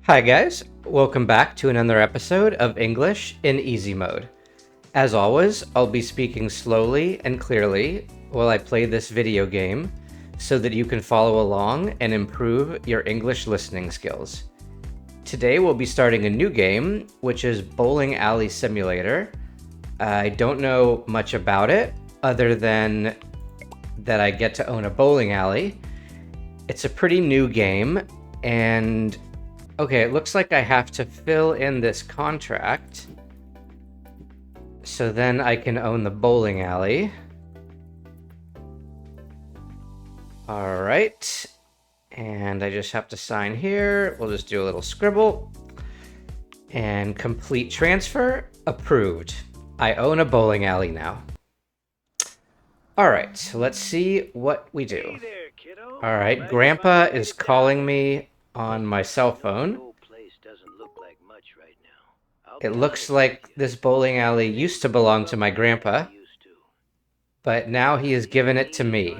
Hi guys, welcome back to another episode of English in Easy Mode. As always, I'll be speaking slowly and clearly while I play this video game so that you can follow along and improve your English listening skills. Today we'll be starting a new game, which is Bowling Alley Simulator. I don't know much about it other than that I get to own a bowling alley. It's a pretty new game, and okay, it looks like I have to fill in this contract so then I can own the bowling alley. All right, and I just have to sign here. We'll just do a little scribble and complete transfer. Approved. I own a bowling alley now. All right, so let's see what we do. Hey there, kiddo. All right, Grandpa is calling me on my cell phone. It looks like this bowling alley used to belong to my grandpa, but now he has given it to me.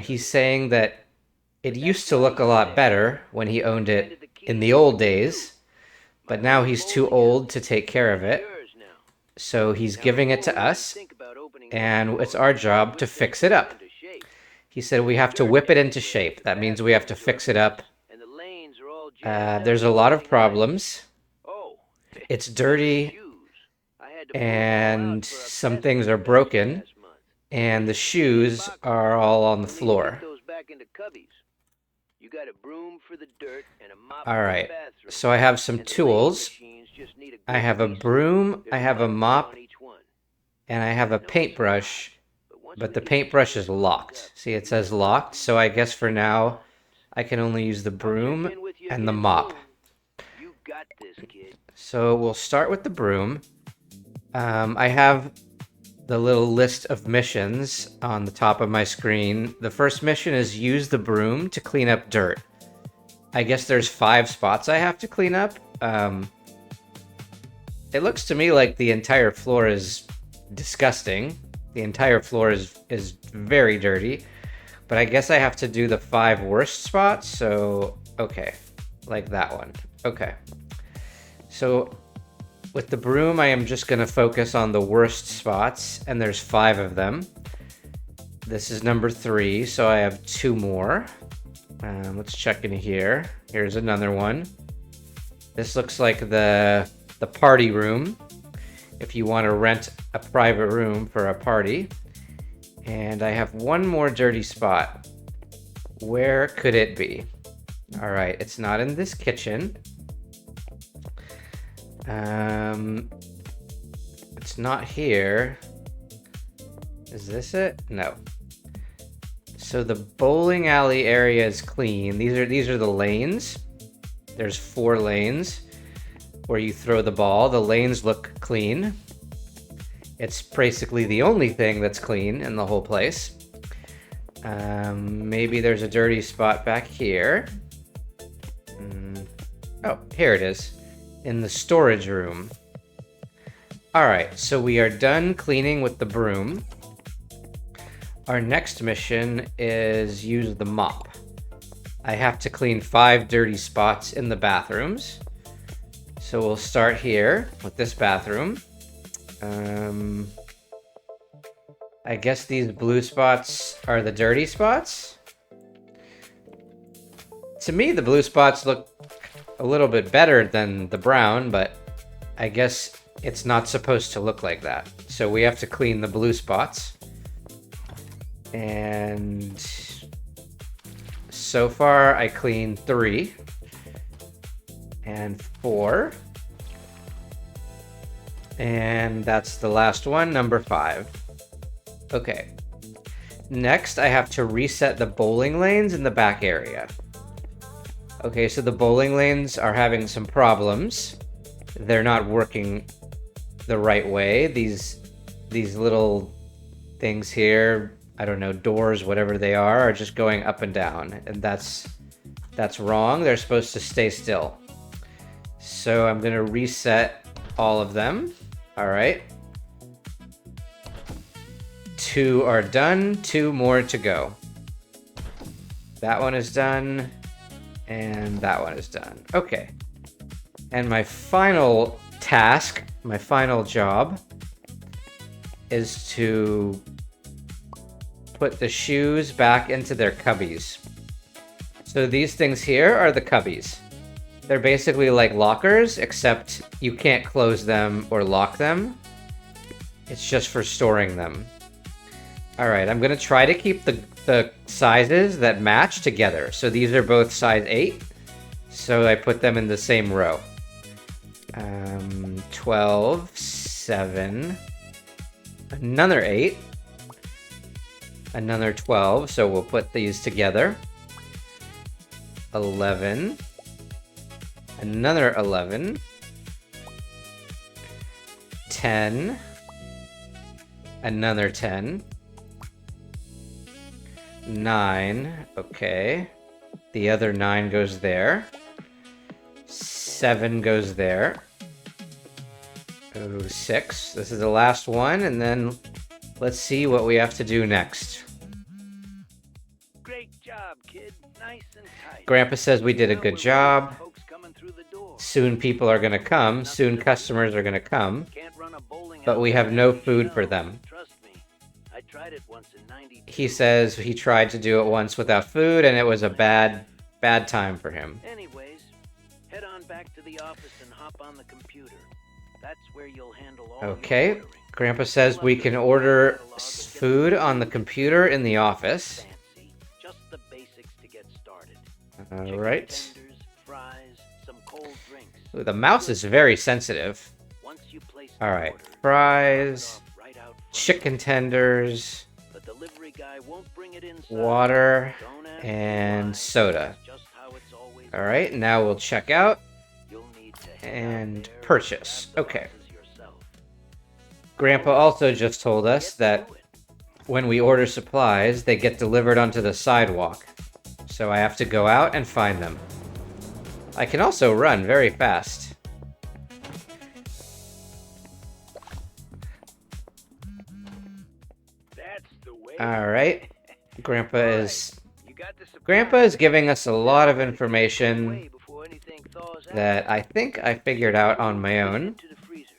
He's saying that it used to look a lot better when he owned it in the old days, but now he's too old to take care of it. So he's giving it to us, and it's our job to fix it up. He said we have to whip it into shape. That means we have to fix it up. There's a lot of problems. It's dirty, and some things are broken, and the shoes are all on the floor. All right, so I have some tools. I have a broom, I have a mop, and I have a paintbrush, but the paintbrush is locked. See, it says locked, so I guess for now I can only use the broom and the mop. So we'll start with the broom. I have the little list of missions on the top of my screen. The first mission is use the broom to clean up dirt. I guess there's 5 spots I have to clean up. It looks to me like the entire floor is disgusting. The entire floor is very dirty. But I guess I have to do the 5 worst spots. So, okay, like that one. Okay. So with the broom, I am just going to focus on the worst spots, and there's 5 of them. This is number 3, so I have 2 more. Let's check in here. Here's another one. This looks like the party room, if you want to rent a private room for a party. And I have 1 more dirty spot. Where could it be? All right, it's not in this kitchen. It's not here. Is this it? No. So the bowling alley area is clean. These are the lanes. There's 4 lanes where you throw the ball. The lanes look clean. It's basically the only thing that's clean in the whole place. Maybe there's a dirty spot back here. Oh, here it is. In the storage room. All right, so we are done cleaning with the broom. Our next mission is use the mop. I have to clean 5 dirty spots in the bathrooms. So we'll start here with this bathroom. I guess these blue spots are the dirty spots. To me, the blue spots look a little bit better than the brown, but I guess it's not supposed to look like that. So we have to clean the blue spots. And so far I cleaned 3 and 4. And that's the last one, number 5. Okay. Next, I have to reset the bowling lanes in the back area. Okay, so the bowling lanes are having some problems. They're not working the right way. These little things here, I don't know, doors, whatever they are just going up and down. And that's wrong. They're supposed to stay still. So I'm going to reset all of them. All right. 2 are done. 2 more to go. That one is done. And that one is done. Okay. And my final task, my final job, is to put the shoes back into their cubbies. So these things here are the cubbies. They're basically like lockers, except you can't close them or lock them. It's just for storing them. Alright, I'm gonna try to keep the sizes that match together. So these are both size 8. So I put them in the same row. 12, 7, another 8, another 12, so we'll put these together. 11, another 11, 10, another 10, 9, okay, the other 9 goes there, 7 goes there, oh, 6, this is the last one, and then let's see what we have to do next. Great job, kid. Nice and tight. Grandpa says we did a good job. Soon people are gonna come, soon customers are gonna come, but we have no food for them. Trust me, I tried it once in 92. He says he tried to do it once without food and it was a bad time for him. Anyways, head on back to the office and hop on the computer. That's where you'll handle all Okay, your ordering. Grandpa says we can order food on the computer in the office. Fancy, just the basics to get started. All right. Chicken tenders, fries, some cold drinks. Ooh, the mouse is very sensitive. Once you place the All right, order, fries, right out front. chicken tenders, The delivery guy won't bring it inside. water, Don't ask and why. soda. Just how it's always All right, now we'll check out You'll need to head out and there purchase. and grab the Okay. boxes yourself. Grandpa also just told us Get that to it. when we order supplies, they get delivered onto the sidewalk. So I have to go out and find them. I can also run very fast. That's the way. All right. Grandpa is You got the supplies. Grandpa is giving us a lot of information Way before anything thaws out. that I think I figured out on my own. Into the freezer.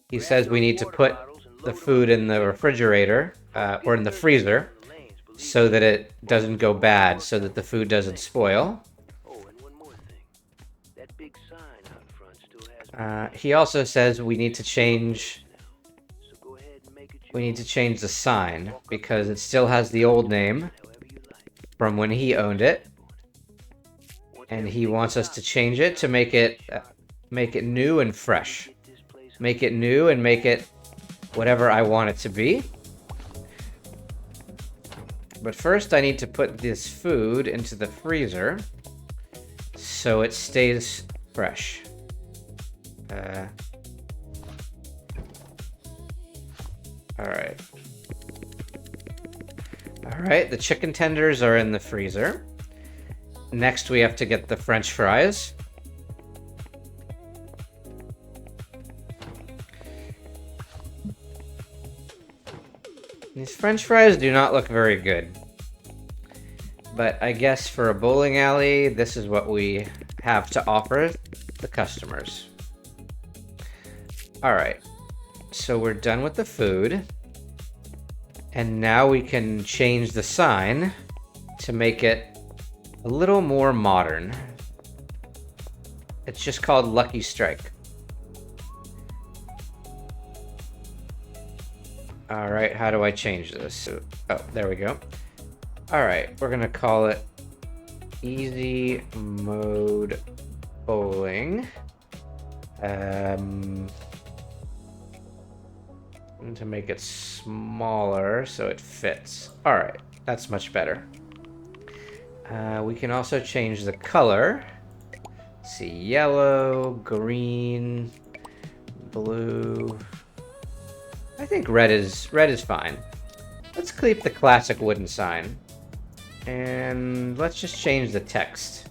He Grab says we those need to water put bottles and the load 'em food up in the with refrigerator or in the freezer so that it doesn't go bad, so that the food doesn't spoil. Oh, and one more thing. That big sign out front still has. He also says we need to change So go ahead and make it we need to change the sign because it still has the old name however you like. from when he owned it, and he wants us to change it to make it new and fresh. Make it new and make it whatever I want it to be. But first I need to put this food into the freezer so it stays fresh. Alright. Alright, the chicken tenders are in the freezer. Next we have to get the French fries. These French fries do not look very good. But I guess for a bowling alley, this is what we have to offer the customers. Alright, so we're done with the food. And now we can change the sign to make it a little more modern. It's just called Lucky Strike. Alright, how do I change this? Oh, there we go. Alright, we're gonna call it Easy Mode Bowling. And to make it smaller so it fits. Alright, that's much better. We can also change the color. Let's see, yellow, green, blue. I think red is fine. Let's keep the classic wooden sign. And let's just change the text.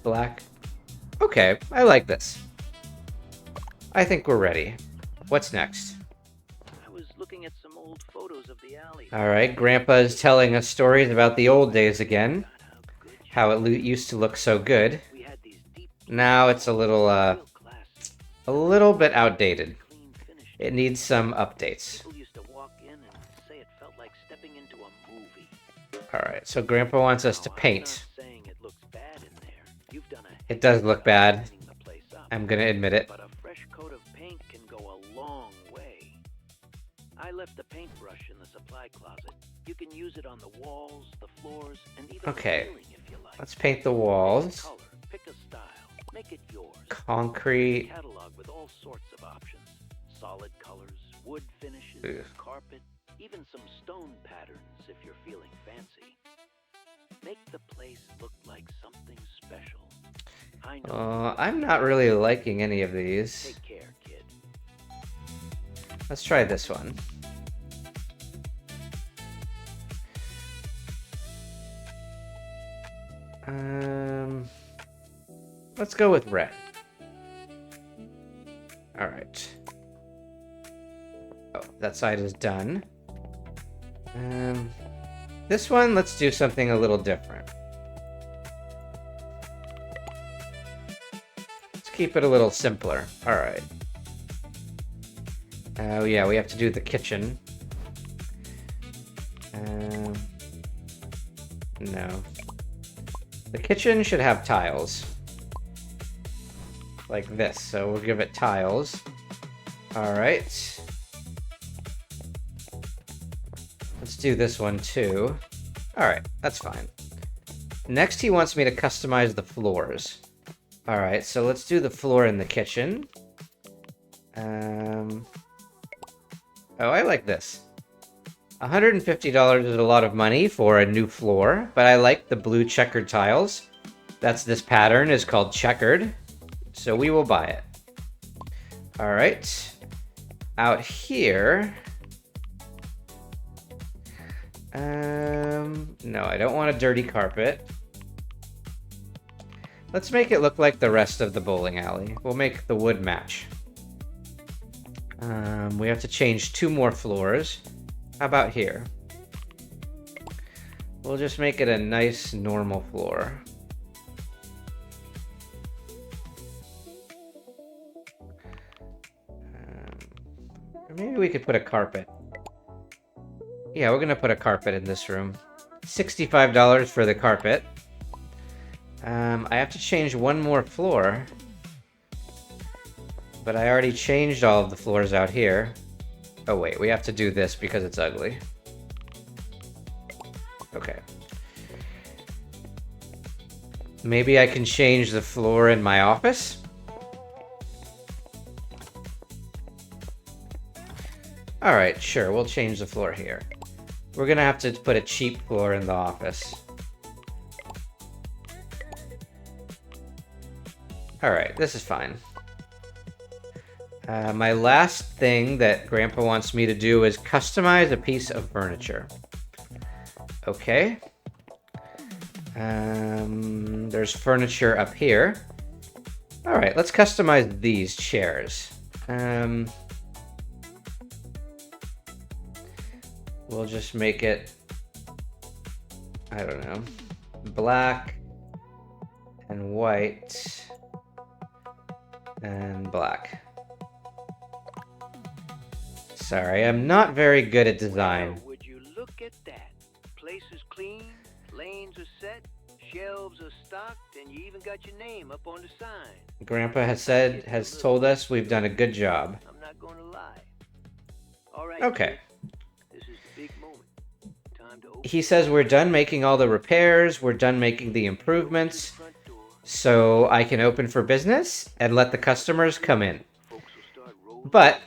Black. Okay, I like this. I think we're ready. What's next? I was looking at some old Alright, Grandpa's telling us stories about the old days again. How it used to look so good. Now it's a little bit outdated. It needs some updates. Alright, so Grandpa wants us to paint. It does look bad. I'm gonna admit it. But a fresh coat of paint can go a long way. I left the paintbrush in the supply closet. You can use it on the walls, the floors, and even the ceiling if you like. Let's paint the walls. Color, pick a style, make it yours. Concrete. Catalog with all sorts of options. Solid colors, wood finishes, carpet, even some stone patterns if you're feeling fancy. Make the place look like something special. I know. I'm not really liking any of these. Take care, kid. Let's try this one. Let's go with red. All right. Oh, that side is done. This one, let's do something a little different. Let's keep it a little simpler. All right. Oh yeah, we have to do the kitchen. No. The kitchen should have tiles. Like this, so we'll give it tiles. Alright. Let's do this one too. Alright, that's fine. Next he wants me to customize the floors. Alright, so let's do the floor in the kitchen. Oh, I like this. $150 is a lot of money for a new floor, but I like the blue checkered tiles. This pattern is called checkered, so we will buy it. All right. Out here... no, I don't want a dirty carpet. Let's make it look like the rest of the bowling alley. We'll make the wood match. We have to change 2 more floors. How about here? We'll just make it a nice normal floor. Maybe we could put a carpet. Yeah, we're gonna put a carpet in this room. $65 for the carpet. I have to change 1 more floor. But I already changed all of the floors out here. Oh wait, we have to do this because it's ugly. Okay. Maybe I can change the floor in my office? Alright, sure, we'll change the floor here. We're gonna have to put a cheap floor in the office. Alright, this is fine. My last thing that Grandpa wants me to do is customize a piece of furniture. Okay. There's furniture up here. Alright, let's customize these chairs. We'll just make it, I don't know, black and white and black. Sorry, I'm not very good at design. Well, would you look at that? Place is clean, lanes are set, shelves are stocked, and you even got your name up on the sign. Grandpa has told us we've done a good job. I'm not going to lie. All right. Okay. This is the big moment. Time to open. He says we're done making all the repairs, we're done making the improvements, so I can open for business and let the customers come in. But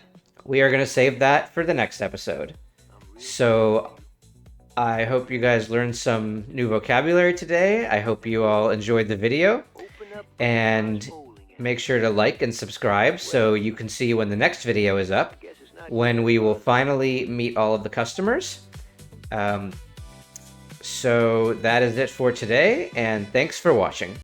we are going to save that for the next episode. So I hope you guys learned some new vocabulary today. I hope you all enjoyed the video. And make sure to like and subscribe so you can see when the next video is up, when we will finally meet all of the customers. So that is it for today, and thanks for watching.